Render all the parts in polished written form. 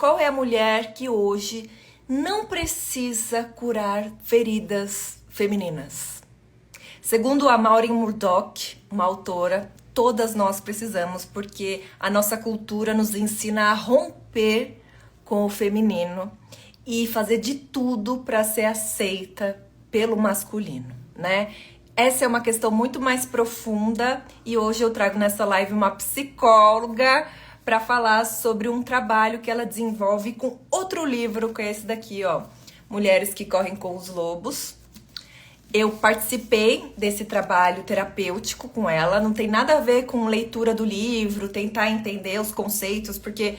qual é a mulher que hoje não precisa curar feridas femininas? Segundo a Maureen Murdock, uma autora, todas nós precisamos, porque a nossa cultura nos ensina a romper com o feminino e fazer de tudo para ser aceita pelo masculino, né? Essa é uma questão muito mais profunda e hoje eu trago nessa live uma psicóloga para falar sobre um trabalho que ela desenvolve com outro livro, que é esse daqui, ó, Mulheres que Correm com os Lobos. Eu participei desse trabalho terapêutico com ela, não tem nada a ver com leitura do livro, tentar entender os conceitos, porque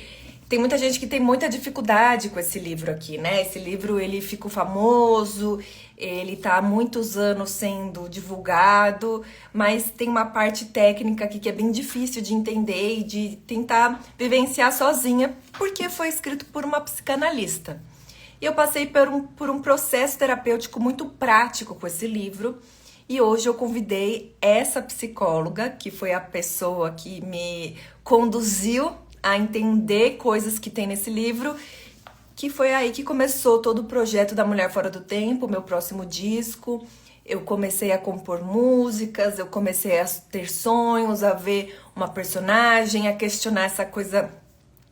tem muita gente que tem muita dificuldade com esse livro aqui, né? Esse livro, ele ficou famoso, ele tá há muitos anos sendo divulgado, mas tem uma parte técnica aqui que é bem difícil de entender e de tentar vivenciar sozinha, porque foi escrito por uma psicanalista. E eu passei por um processo terapêutico muito prático com esse livro. E hoje eu convidei essa psicóloga, que foi a pessoa que me conduziu a entender coisas que tem nesse livro, que foi aí que começou todo o projeto da Mulher Fora do Tempo, meu próximo disco. Eu comecei a compor músicas, eu comecei a ter sonhos, a ver uma personagem, a questionar essa coisa,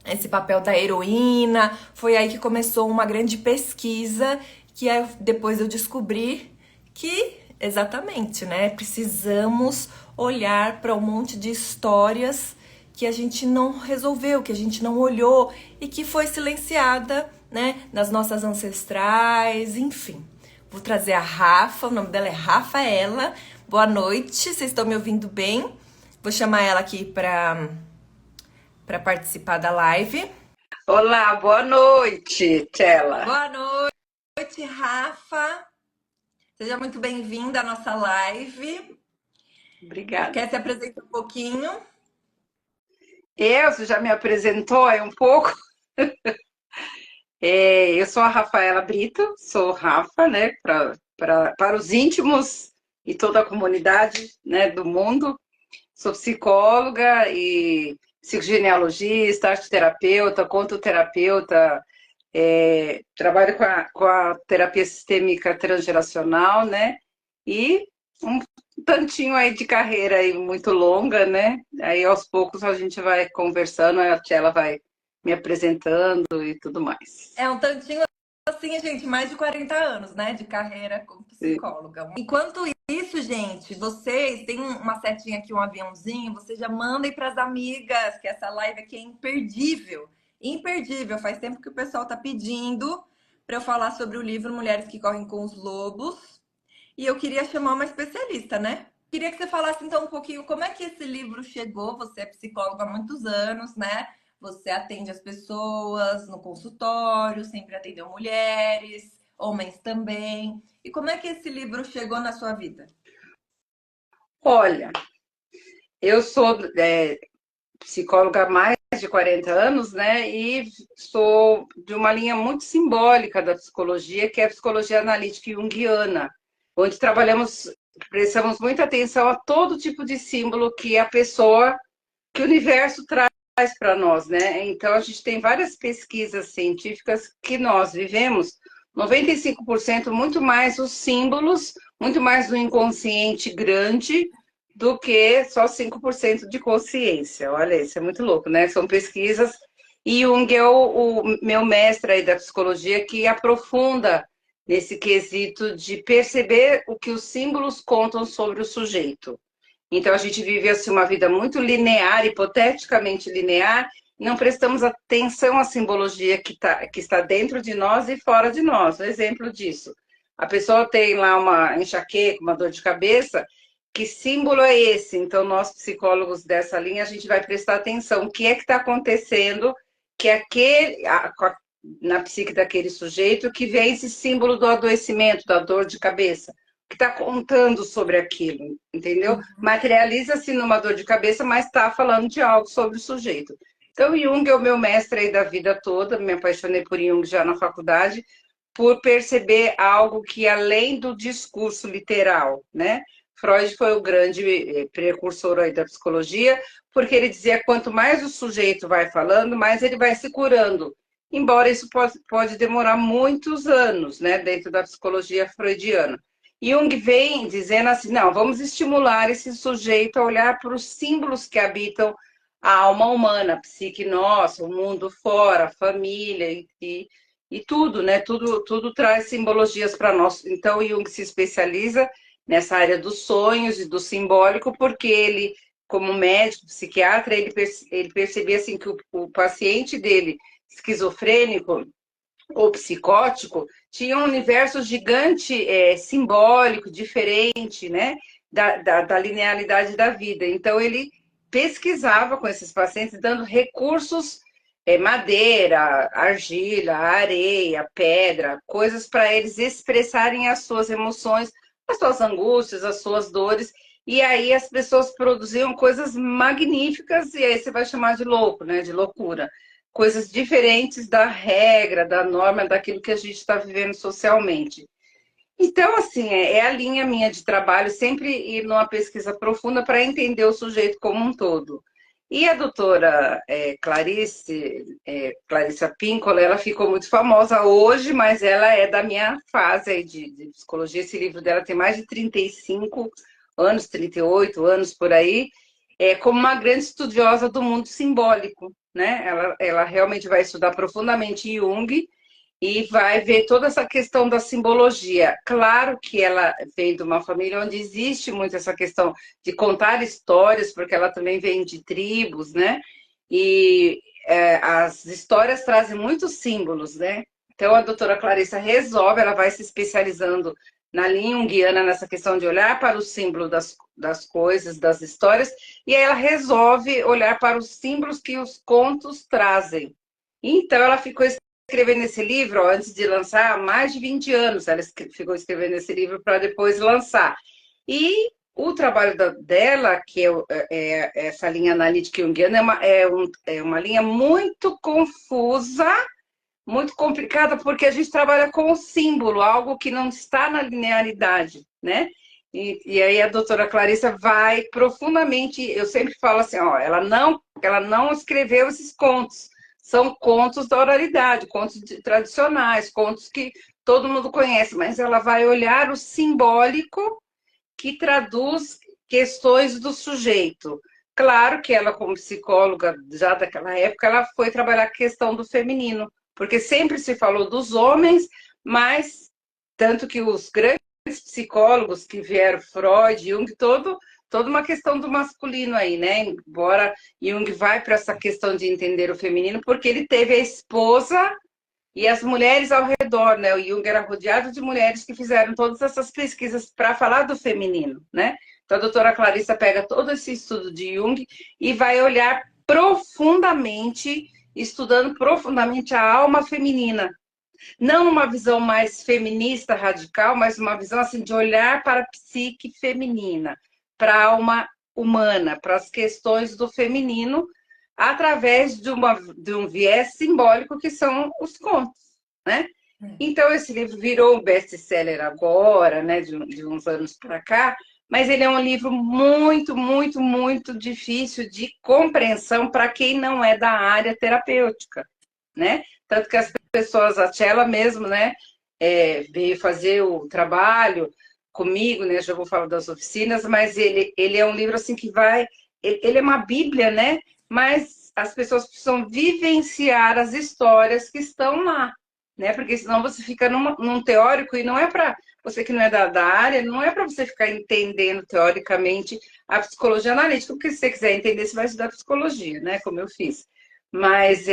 esse papel da heroína. Foi aí que começou uma grande pesquisa, que depois eu descobri que, exatamente, né? Precisamos olhar para um monte de histórias que a gente não resolveu, que a gente não olhou e que foi silenciada, né? Nas nossas ancestrais, enfim. Vou trazer a Rafa, o nome dela é Rafaela. Boa noite, vocês estão me ouvindo bem? Vou chamar ela aqui para participar da live. Olá, boa noite, Tela. Boa noite, Rafa. Seja muito bem-vinda à nossa live. Obrigada. Quer se apresentar um pouquinho? Você já me apresentou aí um pouco? Eu sou a Rafaela Brito, sou Rafa, né, para os íntimos e toda a comunidade, né, do mundo. Sou psicóloga e psicogenealogista, arteterapeuta, contoterapeuta, trabalho com a terapia sistêmica transgeracional, né? E um tantinho aí de carreira aí muito longa, né? Aí aos poucos a gente vai conversando, a Tchela vai me apresentando e tudo mais. É um tantinho assim, gente, mais de 40 anos, né, de carreira como psicóloga. Enquanto isso, gente, vocês têm uma setinha aqui, um aviãozinho, vocês já mandem para as amigas, que essa live aqui é imperdível. Imperdível. Faz tempo que o pessoal tá pedindo para eu falar sobre o livro Mulheres que Correm com os Lobos. E eu queria chamar uma especialista, né? Queria que você falasse então um pouquinho como é que esse livro chegou. Você é psicóloga há muitos anos, né? Você atende as pessoas no consultório, sempre atendeu mulheres, homens também. E como é que esse livro chegou na sua vida? Olha, eu sou psicóloga há mais de 40 anos, né? E sou de uma linha muito simbólica da psicologia, que é a psicologia analítica junguiana, onde prestamos muita atenção a todo tipo de símbolo que a pessoa, que o universo traz para nós, né? Então, a gente tem várias pesquisas científicas que nós vivemos 95% muito mais os símbolos, muito mais do inconsciente grande do que só 5% de consciência. Olha, isso é muito louco, né? São pesquisas. E Jung é o meu mestre aí da psicologia que aprofunda nesse quesito de perceber o que os símbolos contam sobre o sujeito. Então, a gente vive assim, uma vida muito linear, hipoteticamente linear, não prestamos atenção à simbologia que está dentro de nós e fora de nós. Um exemplo disso, a pessoa tem lá uma enxaqueca, uma dor de cabeça, que símbolo é esse? Então, nós psicólogos dessa linha, a gente vai prestar atenção, o que é que está acontecendo, que na psique daquele sujeito, que vem esse símbolo do adoecimento, da dor de cabeça, que está contando sobre aquilo, entendeu? Materializa-se numa dor de cabeça, mas está falando de algo sobre o sujeito. Então, Jung é o meu mestre aí da vida toda, me apaixonei por Jung já na faculdade, por perceber algo que além do discurso literal, né? Freud foi o grande precursor aí da psicologia, porque ele dizia que quanto mais o sujeito vai falando, mais ele vai se curando. embora isso pode demorar muitos anos, né, dentro da psicologia freudiana. Jung vem dizendo assim, não, vamos estimular esse sujeito a olhar para os símbolos que habitam a alma humana, a psique nossa, o mundo fora, a família e tudo, né? Tudo traz simbologias para nós. Então, Jung se especializa nessa área dos sonhos e do simbólico, porque ele, como médico, psiquiatra, ele percebia assim que o paciente dele, esquizofrênico ou psicótico, tinha um universo gigante, simbólico, diferente, né? Da linearidade da vida. Então, ele pesquisava com esses pacientes, dando recursos, madeira, argila, areia, pedra, coisas para eles expressarem as suas emoções, as suas angústias, as suas dores. E aí as pessoas produziam coisas magníficas, e aí você vai chamar de louco, né? De loucura. Coisas diferentes da regra, da norma, daquilo que a gente está vivendo socialmente. Então, assim, é a linha minha de trabalho, sempre ir numa pesquisa profunda para entender o sujeito como um todo. E a doutora Clarissa Pinkola, ela ficou muito famosa hoje, mas ela é da minha fase aí de psicologia. Esse livro dela tem mais de 35 anos, 38 anos por aí, como uma grande estudiosa do mundo simbólico, né? Ela realmente vai estudar profundamente Jung, e vai ver toda essa questão da simbologia. Claro que ela vem de uma família onde existe muito essa questão de contar histórias, porque ela também vem de tribos, né? E as histórias trazem muitos símbolos, né? Então a doutora Clarissa resolve, ela vai se especializando na linha junguiana, nessa questão de olhar para o símbolo das coisas, das histórias, e aí ela resolve olhar para os símbolos que os contos trazem. Então ela ficou escrevendo esse livro, ó, antes de lançar, há mais de 20 anos ela ficou escrevendo esse livro para depois lançar. E o trabalho dela, que essa linha analítica junguiana, é uma linha muito confusa, muito complicada, porque a gente trabalha com o símbolo, algo que não está na linearidade, né? E aí a doutora Clarissa vai profundamente, eu sempre falo assim, ó, ela não escreveu esses contos, são contos da oralidade, contos tradicionais, contos que todo mundo conhece, mas ela vai olhar o simbólico que traduz questões do sujeito. Claro que ela, como psicóloga já daquela época, ela foi trabalhar a questão do feminino, porque sempre se falou dos homens, mas tanto que os grandes psicólogos que vieram, Freud, Jung, toda uma questão do masculino aí, né? Embora Jung vai para essa questão de entender o feminino, porque ele teve a esposa e as mulheres ao redor, né? O Jung era rodeado de mulheres que fizeram todas essas pesquisas para falar do feminino, né? Então a doutora Clarissa pega todo esse estudo de Jung e vai olhar profundamente, estudando profundamente a alma feminina. Não uma visão mais feminista radical, mas uma visão assim de olhar para a psique feminina, para a alma humana, para as questões do feminino, através de um viés simbólico que são os contos, né? Então, esse livro virou um best-seller agora, né, de uns anos para cá, mas ele é um livro muito, muito, muito difícil de compreensão para quem não é da área terapêutica, né? Tanto que as pessoas, a Tchela mesmo, né, veio fazer o trabalho comigo, né, já vou falar das oficinas, mas ele é um livro assim que vai, ele é uma bíblia, né, mas as pessoas precisam vivenciar as histórias que estão lá, né, porque senão você fica num teórico e não é para você que não é da área, não é para você ficar entendendo teoricamente a psicologia analítica, porque se você quiser entender, você vai estudar psicologia, né, como eu fiz. Mas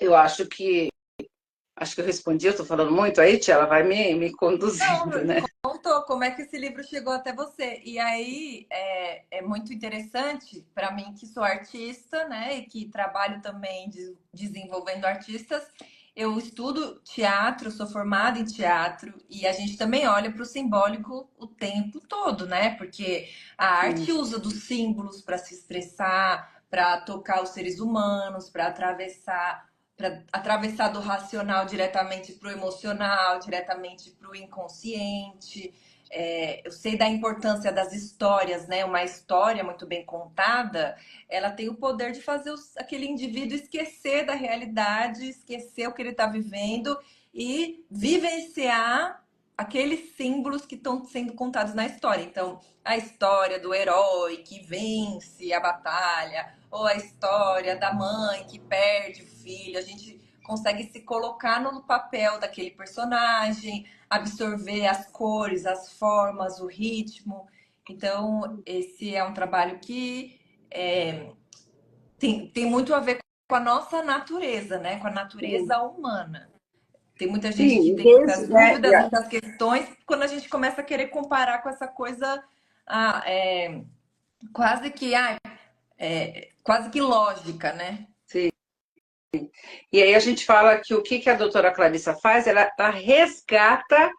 eu acho que eu respondi, eu estou falando muito aí, tia, ela vai me conduzindo, Não, né? contou como é que esse livro chegou até você. E aí é muito interessante para mim, que sou artista, né? E que trabalho também desenvolvendo artistas. Eu estudo teatro, sou formada em teatro, e a gente também olha para o simbólico o tempo todo, né? Porque a arte usa dos símbolos para se expressar, para tocar os seres humanos, para atravessar do racional diretamente para o emocional, diretamente para o inconsciente. eu sei da importância das histórias, né? Uma história muito bem contada, ela tem o poder de fazer aquele indivíduo esquecer da realidade, esquecer o que ele está vivendo e vivenciar aqueles símbolos que estão sendo contados na história. Então, a história do herói que vence a batalha, ou a história da mãe que perde o filho, a gente consegue se colocar no papel daquele personagem, absorver as cores, as formas, o ritmo. Então, esse é um trabalho que tem muito a ver com a nossa natureza, né? Com a Sim, natureza humana. Tem muita gente que sim, tem desde, muitas né, dúvidas, muitas questões, quando a gente começa a querer comparar com essa coisa ah, é, quase que quase que lógica, né? sim. E aí a gente fala que o que a doutora Clarissa faz, ela resgata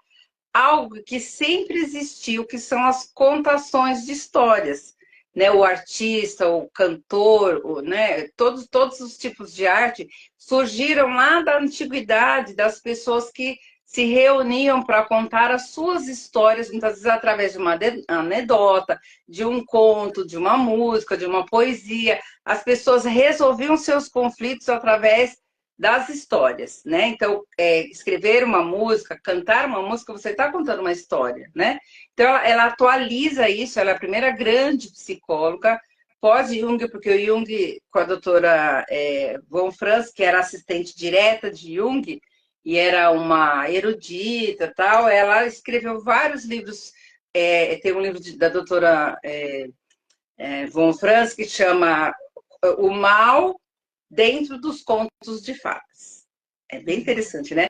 algo que sempre existiu, que são as contações de histórias, né? O artista, o cantor, né? Todos os tipos de arte surgiram lá da antiguidade, das pessoas que se reuniam para contar as suas histórias, muitas vezes através de uma anedota, de um conto, de uma música, de uma poesia. As pessoas resolviam seus conflitos através das histórias, né? Então, escrever uma música, cantar uma música, você está contando uma história, né? Então, ela atualiza isso, ela é a primeira grande psicóloga pós-Jung, porque o Jung, com a doutora von Franz, que era assistente direta de Jung, e era uma erudita tal, ela escreveu vários livros, tem um livro da doutora von Franz que chama O Mal dentro dos contos de fadas. É bem interessante, né?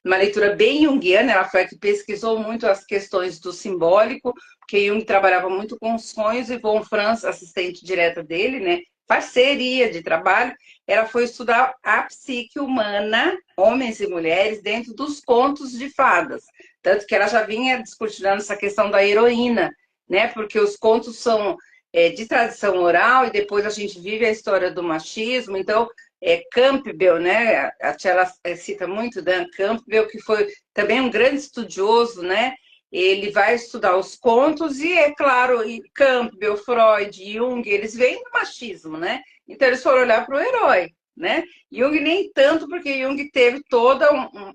Uma leitura bem junguiana, ela foi a que pesquisou muito as questões do simbólico, porque Jung trabalhava muito com sonhos e von Franz, assistente direta dele, né? Parceria de trabalho, ela foi estudar a psique humana, homens e mulheres, dentro dos contos de fadas. Tanto que ela já vinha discutindo essa questão da heroína, né? Porque os contos são de tradição oral e depois a gente vive a história do machismo, então Campbell, né? A tia ela cita muito Dan Campbell, que foi também um grande estudioso, né? Ele vai estudar os contos e, é claro, Campbell, Freud, Jung, eles vêm do machismo, né? Então eles foram olhar para o herói, né? Jung nem tanto, porque Jung teve toda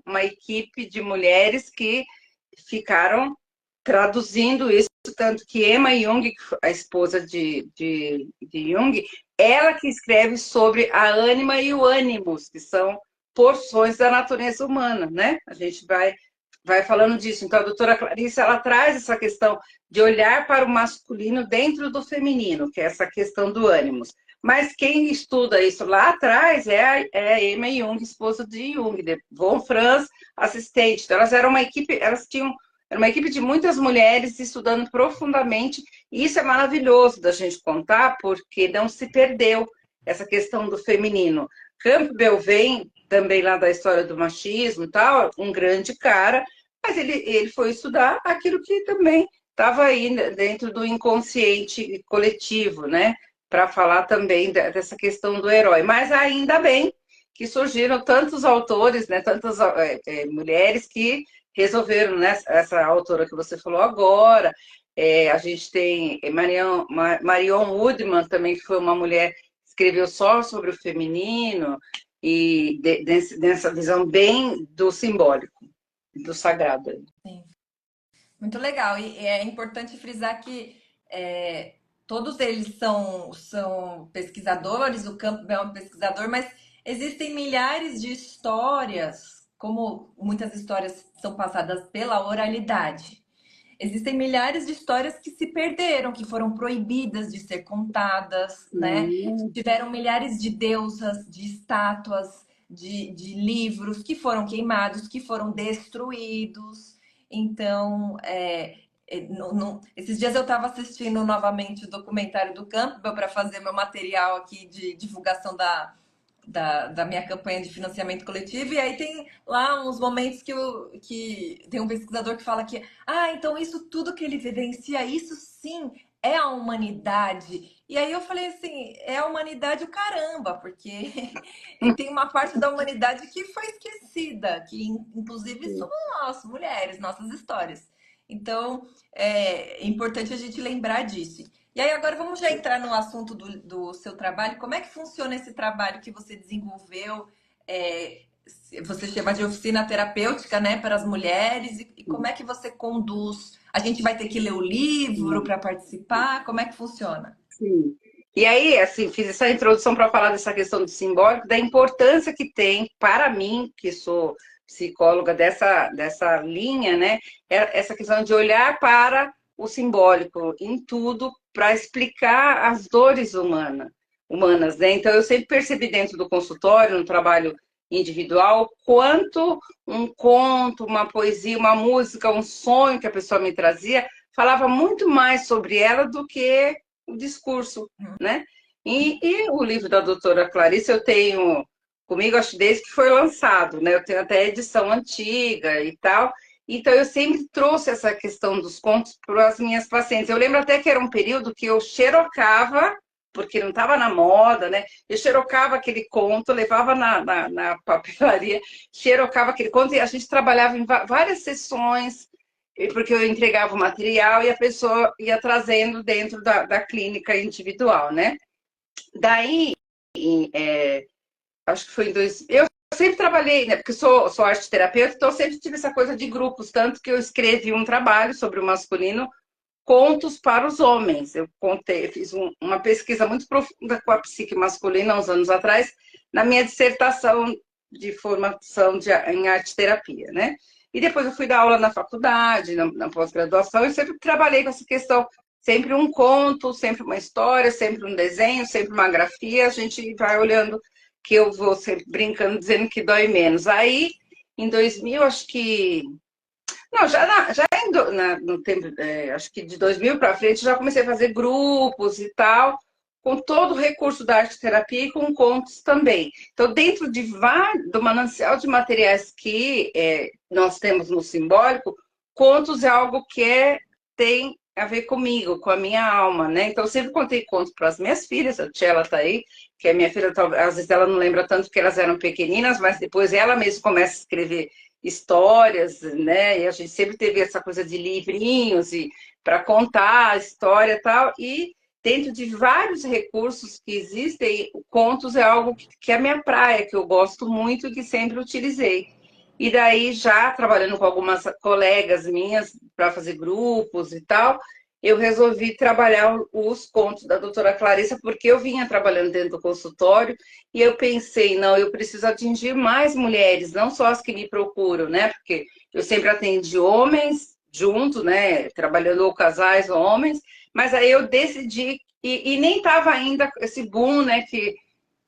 uma equipe de mulheres que ficaram traduzindo isso, tanto que Emma Jung, a esposa de Jung, ela que escreve sobre a ânima e o ânimos, que são porções da natureza humana, né? A gente vai falando disso. Então, a doutora Clarice, ela traz essa questão de olhar para o masculino dentro do feminino, que é essa questão do ânimos. Mas quem estuda isso lá atrás é a Emma Jung, esposa de Jung, de Von Franz, assistente. Então, elas eram uma equipe, elas tinham era uma equipe de muitas mulheres estudando profundamente, e isso é maravilhoso da gente contar, porque não se perdeu essa questão do feminino. Campbell vem também lá da história do machismo e tal, um grande cara, mas ele foi estudar aquilo que também estava aí dentro do inconsciente coletivo, né? Para falar também dessa questão do herói. Mas ainda bem que surgiram tantos autores, né? Tantas mulheres que resolveram, né? Essa autora que você falou agora. A gente tem Marion Woodman também, que foi uma mulher que escreveu só sobre o feminino e dessa visão bem do simbólico, do sagrado. Sim. Muito legal. E é importante frisar que todos eles são pesquisadores, o Campbell é um pesquisador, mas existem milhares de histórias, como muitas histórias são passadas pela oralidade. Existem milhares de histórias que se perderam, que foram proibidas de ser contadas, né? Tiveram milhares de deusas, de estátuas, de livros que foram queimados, que foram destruídos. Então, esses dias eu estava assistindo novamente o documentário do Campbell para fazer meu material aqui de divulgação da minha campanha de financiamento coletivo, e aí tem lá uns momentos que tem um pesquisador que fala que, então isso tudo que ele vivencia, isso sim é a humanidade. E aí eu falei assim, é a humanidade o caramba, porque tem uma parte da humanidade que foi esquecida, que inclusive somos nós, mulheres, nossas histórias. Então, é importante a gente lembrar disso. E aí, agora vamos já entrar no assunto do seu trabalho. Como é que funciona esse trabalho que você desenvolveu? É, você chama de oficina terapêutica, né, para as mulheres? E como é que você conduz? A gente vai ter que ler o livro para participar? Como é que funciona? Sim. E aí, assim, fiz essa introdução para falar dessa questão do simbólico, da importância que tem para mim, que sou psicóloga dessa linha, né? Essa questão de olhar para o simbólico em tudo para explicar as dores humanas, né? Então, eu sempre percebi dentro do consultório, no trabalho individual, quanto um conto, uma poesia, uma música, um sonho que a pessoa me trazia, falava muito mais sobre ela do que o discurso, né? E o livro da doutora Clarice eu tenho comigo, acho, desde que foi lançado, né? Eu tenho até edição antiga e tal. Então, eu sempre trouxe essa questão dos contos para as minhas pacientes. Eu lembro até que era um período que eu xerocava, porque não estava na moda, né? Eu xerocava aquele conto, levava na papelaria, xerocava aquele conto, e a gente trabalhava em várias sessões, porque eu entregava o material e a pessoa ia trazendo dentro da clínica individual, né? Daí, acho que foi em dois. Eu sempre trabalhei, né? Porque sou arte terapeuta, então eu sempre tive essa coisa de grupos, tanto que eu escrevi um trabalho sobre o masculino, contos para os homens. Eu fiz uma pesquisa muito profunda com a psique masculina uns anos atrás, na minha dissertação de formação em arte terapia, né? E depois eu fui dar aula na faculdade, na pós-graduação, e sempre trabalhei com essa questão. Sempre um conto, sempre uma história, sempre um desenho, sempre uma grafia. A gente vai olhando, que eu vou sempre brincando, dizendo que dói menos. Aí, em 2000, acho que não, já no tempo, acho que de 2000 para frente, já comecei a fazer grupos e tal, com todo o recurso da arte terapia e com contos também. Então, dentro do manancial de materiais que nós temos no simbólico, contos é algo que tem a ver comigo, com a minha alma, né? Então, eu sempre contei contos para as minhas filhas, a Tchela tá aí, que é minha filha, às vezes ela não lembra tanto porque elas eram pequeninas, mas depois ela mesma começa a escrever histórias, né? E a gente sempre teve essa coisa de livrinhos e para contar a história e tal. E dentro de vários recursos que existem, contos é algo que é a minha praia, que eu gosto muito e que sempre utilizei. E daí, já trabalhando com algumas colegas minhas para fazer grupos e tal, eu resolvi trabalhar os contos da doutora Clarissa, porque eu vinha trabalhando dentro do consultório e eu pensei, não, eu preciso atingir mais mulheres, não só as que me procuram, né? Porque eu sempre atendi homens junto, né? Trabalhando ou casais ou homens, mas aí eu decidi, e nem estava ainda esse boom, né?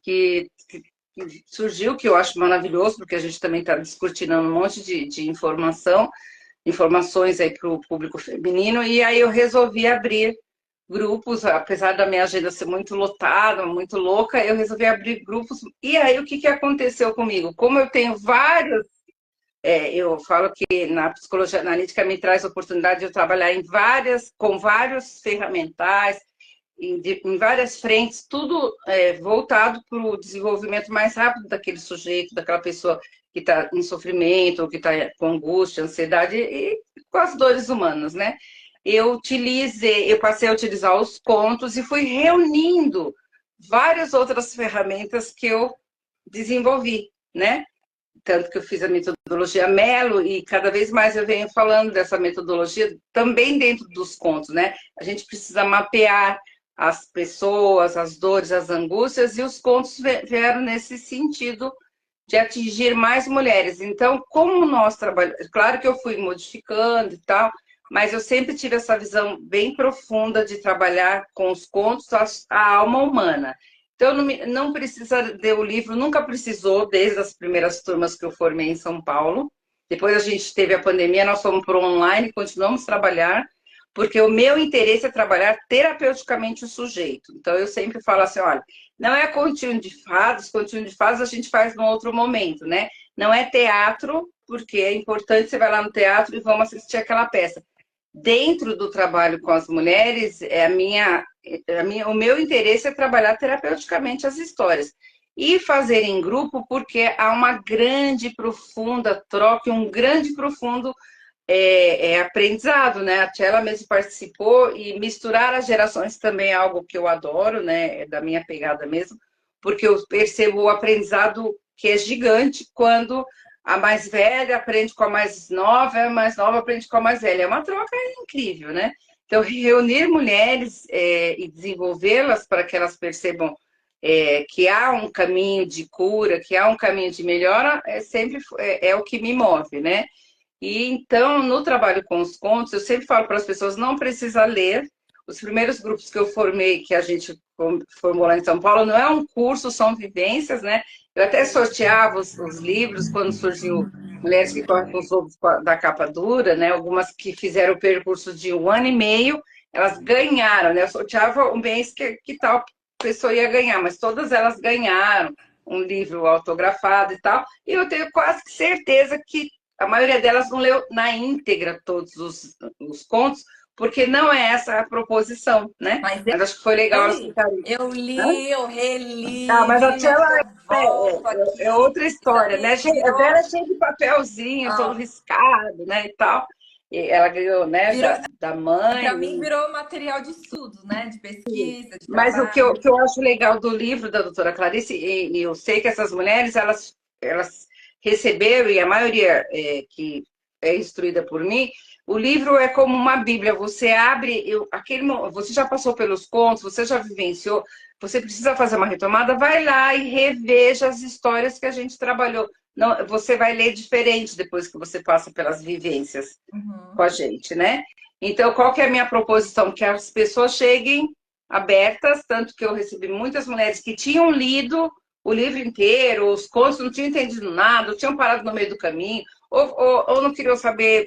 Que surgiu, que eu acho maravilhoso, porque a gente também está discutindo um monte de informações aí para o público feminino, e aí eu resolvi abrir grupos, apesar da minha agenda ser muito lotada, muito louca, eu resolvi abrir grupos. E aí o que aconteceu comigo? Como eu tenho vários, eu falo que na psicologia analítica me traz a oportunidade de eu trabalhar com vários ferramentais, em várias frentes, tudo voltado para o desenvolvimento mais rápido daquele sujeito, daquela pessoa que está em sofrimento, ou que está com angústia, ansiedade e com as dores humanas, né? Eu passei a utilizar os contos e fui reunindo várias outras ferramentas que eu desenvolvi, né? Tanto que eu fiz a metodologia Melo e cada vez mais eu venho falando dessa metodologia também dentro dos contos, né? A gente precisa mapear as pessoas, as dores, as angústias, e os contos vieram nesse sentido de atingir mais mulheres. Então, como nós trabalhamos, claro que eu fui modificando e tal, mas eu sempre tive essa visão bem profunda de trabalhar com os contos a alma humana. Então, não precisa ler o livro, nunca precisou, desde as primeiras turmas que eu formei em São Paulo. Depois a gente teve a pandemia, nós fomos para o online, continuamos a trabalhar, porque o meu interesse é trabalhar terapeuticamente o sujeito. Então, eu sempre falo assim, olha, não é contínuo de fadas a gente faz num outro momento, né? Não é teatro, porque é importante você vai lá no teatro e vamos assistir aquela peça. Dentro do trabalho com as mulheres, o meu interesse é trabalhar terapeuticamente as histórias. E fazer em grupo, porque há uma grande, profunda troca, um grande, profundo é aprendizado, né? A Tchela mesmo participou e misturar as gerações também é algo que eu adoro, né? É da minha pegada mesmo, porque eu percebo o aprendizado que é gigante quando a mais velha aprende com a mais nova, a mais nova aprende com a mais velha. É uma troca incrível, né? Então, reunir mulheres e desenvolvê-las para que elas percebam que há um caminho de cura, que há um caminho de melhora, sempre é o que me move, né? E então, no trabalho com os contos, eu sempre falo para as pessoas, não precisa ler. Os primeiros grupos que eu formei, que a gente formou lá em São Paulo, não é um curso, são vivências, né? Eu até sorteava os livros quando surgiu Mulheres que Correm com os Lobos da Capa Dura, né? Algumas que fizeram o percurso de 1 ano e meio, elas ganharam, né? Eu sorteava um mês que tal pessoa ia ganhar, mas todas elas ganharam um livro autografado e tal. E eu tenho quase certeza que a maioria delas não leu na íntegra todos os contos, porque não é essa a proposição, né? Mas Mas acho que foi eu legal elas li. ficarem. Eu li, eu Ah, reli, mas a vira e mexe, Tchela eu volto é aqui. outra Isso história, né? aí A Tchela é virou. cheia de papelzinho, todo Ah, riscado, né, e tal. E ela ganhou, né, virou, da mãe. para mim virou material de estudo, né? De pesquisa, de Mas o trabalho. que eu acho legal do livro da doutora Clarice, e eu sei que essas mulheres, elas receberam, e a maioria que é instruída por mim, o livro é como uma bíblia, você abre, você já passou pelos contos, você já vivenciou, você precisa fazer uma retomada, vai lá e reveja as histórias que a gente trabalhou. Não, você vai ler diferente depois que você passa pelas vivências com Uhum. a gente, né? Então, qual que é a minha proposição? Que as pessoas cheguem abertas, tanto que eu recebi muitas mulheres que tinham lido o livro inteiro, os contos, não tinham entendido nada, tinham parado no meio do caminho, ou não queriam saber,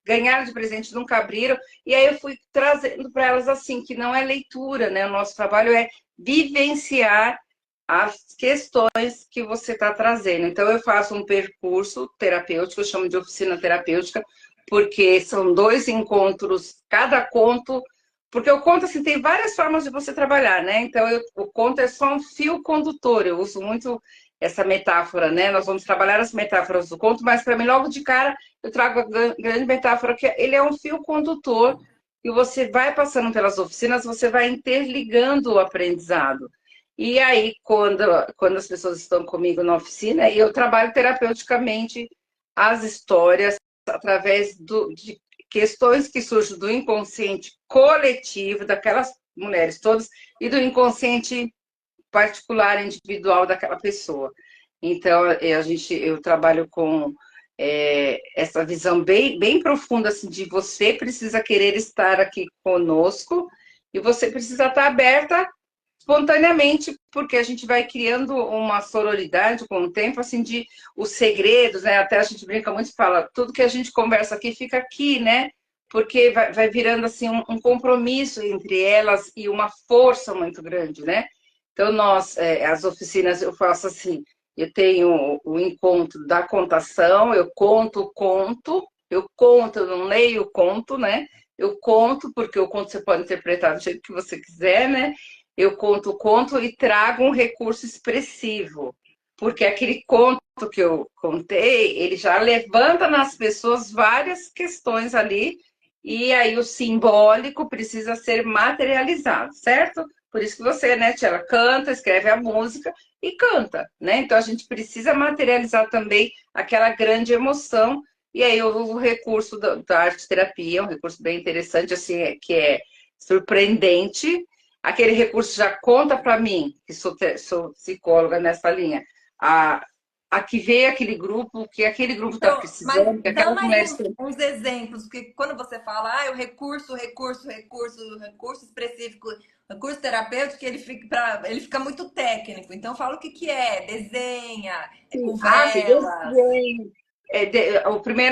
ganharam de presente, nunca abriram, e aí eu fui trazendo para elas assim, que não é leitura, né? O nosso trabalho é vivenciar as questões que você está trazendo. Então, eu faço um percurso terapêutico, eu chamo de oficina terapêutica, porque são 2 encontros, cada conto, porque o conto assim, tem várias formas de você trabalhar, né? Então, o conto é só um fio condutor, eu uso muito essa metáfora, né? Nós vamos trabalhar as metáforas do conto, mas para mim, logo de cara, eu trago a grande metáfora, que ele é um fio condutor, e você vai passando pelas oficinas, você vai interligando o aprendizado. E aí, quando as pessoas estão comigo na oficina, eu trabalho terapeuticamente as histórias, através de questões que surgem do inconsciente coletivo, daquelas mulheres todas, e do inconsciente particular, individual daquela pessoa. Então, eu trabalho com essa visão bem profunda assim, de você precisa querer estar aqui conosco e você precisa estar aberta espontaneamente, porque a gente vai criando uma sororidade com o tempo, assim, de os segredos, né? Até a gente brinca muito e fala, tudo que a gente conversa aqui fica aqui, né? Porque vai virando, assim, um compromisso entre elas e uma força muito grande, né? Então, as oficinas, eu faço assim, eu tenho o encontro da contação, eu conto o conto, eu não leio o conto, né? Eu conto, porque o conto você pode interpretar do jeito que você quiser, né? Eu conto o conto e trago um recurso expressivo, porque aquele conto que eu contei, ele já levanta nas pessoas várias questões ali, e aí o simbólico precisa ser materializado, certo? Por isso que você, né, Tia, ela canta, escreve a música e canta, né? Então a gente precisa materializar também aquela grande emoção, e aí o recurso da arte terapia, um recurso bem interessante, assim, que é surpreendente. Aquele recurso já conta para mim, que sou psicóloga nessa linha, a que veio aquele grupo, que aquele grupo está Então, mas precisando, que dá aquelas mais mulheres têm. uns exemplos, porque quando você fala, o recurso específico, recurso terapêutico, ele fica muito técnico. Então, fala o que que é, desenha, com velas. Desenho.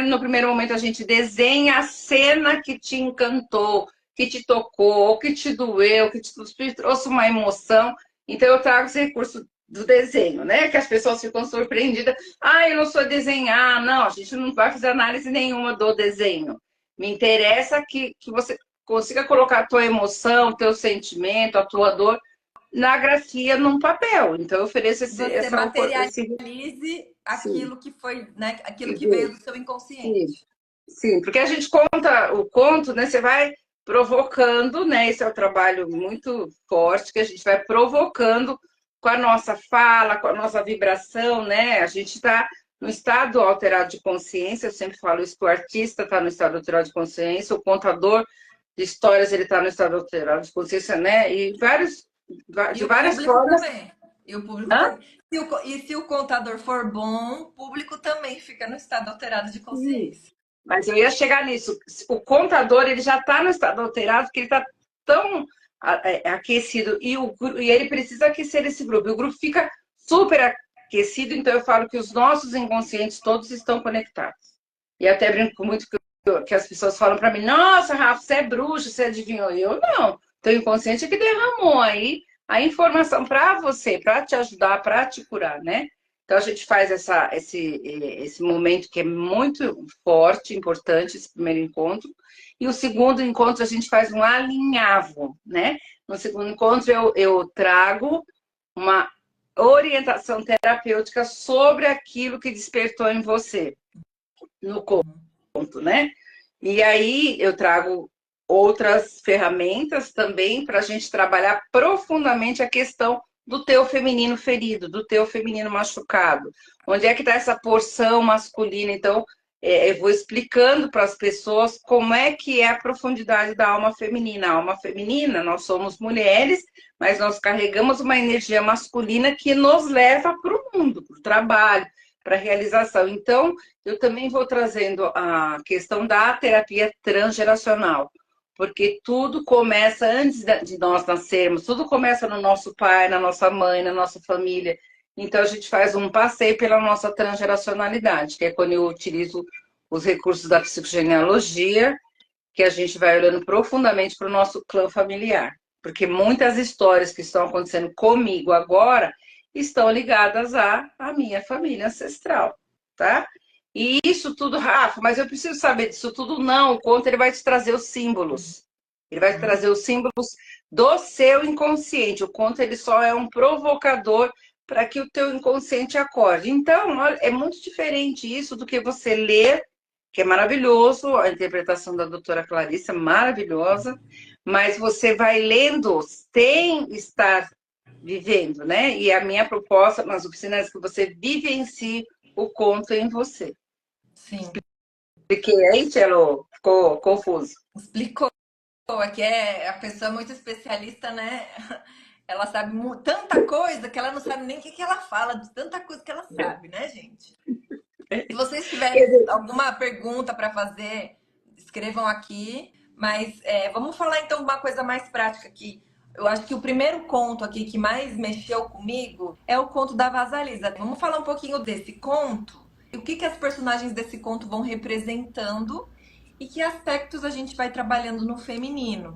No primeiro momento a gente desenha a cena que te encantou, que te tocou, que te doeu, te trouxe uma emoção. Então eu trago esse recurso do desenho, né? Que as pessoas ficam surpreendidas. Ah, eu não sou desenhar. Não, a gente não vai fazer análise nenhuma do desenho. Me interessa que você consiga colocar a tua emoção, teu sentimento, a tua dor na grafia num papel. Então eu ofereço Você esse materialize sim, aquilo que foi, né? Aquilo que que veio veio. do seu Sim. inconsciente. Sim, porque a gente conta o conto, né? Você vai provocando, né? Esse é o trabalho muito forte que a gente vai provocando com a nossa fala, com a nossa vibração, né? A gente está no estado alterado de consciência, eu sempre falo isso, que o artista está no estado alterado de consciência, o contador de histórias ele está no estado alterado de consciência, né? E E de o várias público formas. também. E o público Hã? também. E se o contador for bom, o público também fica no estado alterado de consciência. Mas eu ia chegar nisso. O contador ele já está no estado alterado, porque ele está tão aquecido e ele precisa aquecer esse grupo. E o grupo fica super aquecido, então eu falo que os nossos inconscientes todos estão conectados. E até brinco muito que as pessoas falam para mim: Nossa, Rafa, você é bruxa, você adivinhou? Eu não. Teu inconsciente é que derramou aí a informação para você, para te ajudar, para te curar, né? Então a gente faz esse momento que é muito forte, importante, esse primeiro encontro. E o segundo encontro a gente faz um alinhavo, né? No segundo encontro eu trago uma orientação terapêutica sobre aquilo que despertou em você no conto, né? E aí eu trago outras ferramentas também para a gente trabalhar profundamente a questão do teu feminino ferido, do teu feminino machucado. Onde é que está essa porção masculina? Então, eu vou explicando para as pessoas como é que é a profundidade da alma feminina. A alma feminina, nós somos mulheres, mas nós carregamos uma energia masculina que nos leva para o mundo, para o trabalho, para a realização. Então, eu também vou trazendo a questão da terapia transgeracional, porque tudo começa antes de nós nascermos, tudo começa no nosso pai, na nossa mãe, na nossa família. Então, a gente faz um passeio pela nossa transgeracionalidade, que é quando eu utilizo os recursos da psicogenealogia, que a gente vai olhando profundamente para o nosso clã familiar. Porque muitas histórias que estão acontecendo comigo agora estão ligadas à minha família ancestral, tá? E isso tudo, Rafa, mas eu preciso saber disso tudo. Não, o conto ele vai te trazer os símbolos. Ele vai te trazer os símbolos do seu inconsciente. O conto ele só é um provocador para que o teu inconsciente acorde. Então, olha, é muito diferente isso do que você ler, que é maravilhoso, a interpretação da doutora Clarissa, maravilhosa, mas você vai lendo sem estar vivendo, né? E a minha proposta nas oficinas é que você vivencie o conto em você. Sim, Porque aí, Tchelo, ficou confuso. explicou. É que é a pessoa muito especialista, né? Ela sabe tanta coisa que ela não sabe nem o que que ela fala, de tanta coisa que ela sabe, né, gente? Se vocês tiverem alguma pergunta para fazer, escrevam aqui. Mas vamos falar então uma coisa mais prática aqui. Eu acho que o primeiro conto aqui que mais mexeu comigo é o conto da Vasalisa. Vamos falar um pouquinho desse conto e o que que as personagens desse conto vão representando e que aspectos a gente vai trabalhando no feminino.